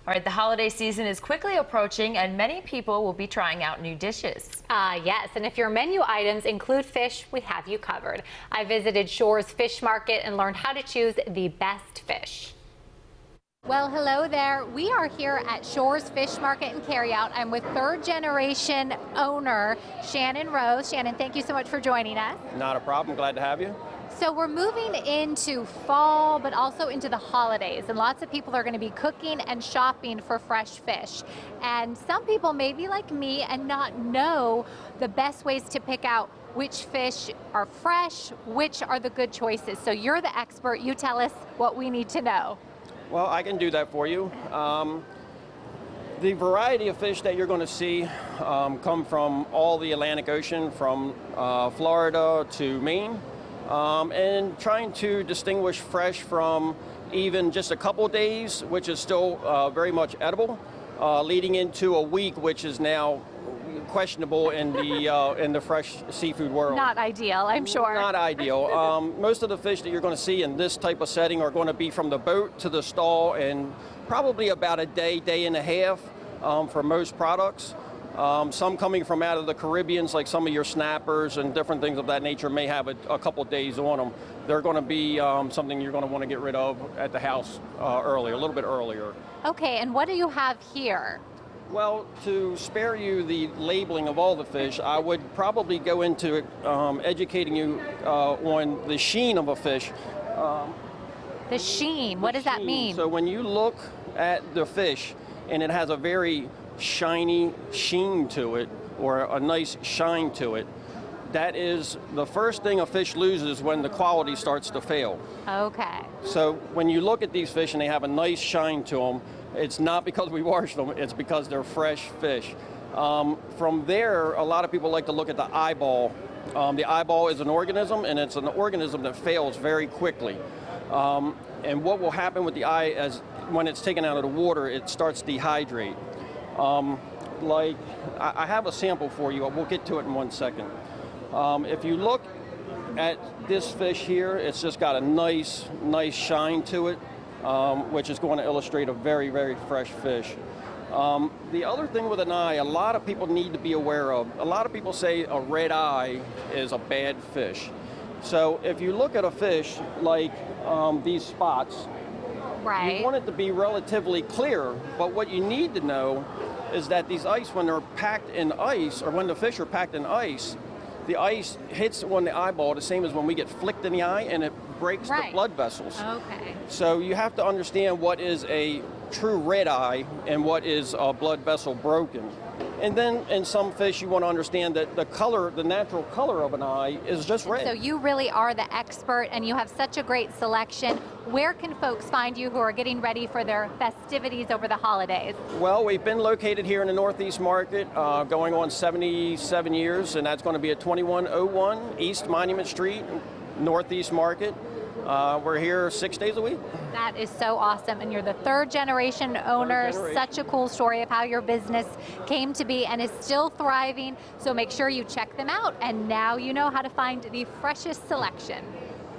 All right, the holiday season is quickly approaching and many people will be trying out new dishes. Yes, and if your menu items include fish, we have you covered. I visited Shore's Fish Market and learned how to choose the best fish. Well, hello there. We are here at Shore's Fish Market and Carryout. I'm with third generation owner Shannon Rose. Shannon, thank you so much for joining us. Not a problem, glad to have you. So we're moving into fall, but also into the holidays, and lots of people are going to be cooking and shopping for fresh fish. And some people may be like me and not know the best ways to pick out which fish are fresh, which are the good choices. So you're the expert. You tell us what we need to know. Well, I can do that for you. The variety of fish that you're going to see come from all the Atlantic Ocean, from Florida to Maine. And trying to distinguish fresh from even just a couple days, which is still very much edible, leading into a week, which is now questionable in the fresh seafood world. Not ideal, I'm sure. Not ideal. Most of the fish that you're going to see in this type of setting are going to be from the boat to the stall in probably about a day and a half for most products. Some coming from out of the Caribbean, like some of your snappers and different things of that nature, may have a couple days on them. They're going to be something you're going to want to get rid of at the house early, a little bit earlier. Okay, and what do you have here? Well, to spare you the labeling of all the fish, I would probably go into educating you on the sheen of a fish. The sheen, what does that mean? So when you look at the fish and it has a very shiny sheen to it, or a nice shine to it, that is the first thing a fish loses when the quality starts to fail. Okay. So when you look at these fish and they have a nice shine to them, it's not because we washed them, it's because they're fresh fish. From there, a lot of people like to look at the eyeball. The eyeball is an organism, and it's an organism that fails very quickly. And what will happen with the eye is when it's taken out of the water, it starts to dehydrate. Like, I have a sample for you. We'll get to it in 1 second. If you look at this fish here, it's just got a nice shine to it, which is going to illustrate a very fresh fish. The other thing with an eye, a lot of people need to be aware of. A lot of people say a red eye is a bad fish. So if you look at a fish like these spots, right, you want it to be relatively clear, but what you need to know is that these ice, when they're packed in ice, or when the fish are packed in ice, the ice hits on the eyeball the same as when we get flicked in the eye, and it breaks the blood vessels. Okay. So you have to understand what is a true red eye and what is a blood vessel broken. And then in some fish, you want to understand that the color, the natural color of an eye is just red. So you really are the expert, and you have such a great selection. Where can folks find you who are getting ready for their festivities over the holidays? Well, we've been located here in the Northeast Market going on 77 years, and that's going to be at 2101 East Monument Street, Northeast Market. We're here 6 days a week. That is so awesome, and you're the third generation owner. Such a cool story of how your business came to be and is still thriving, so make sure you check them out, and now you know how to find the freshest selection.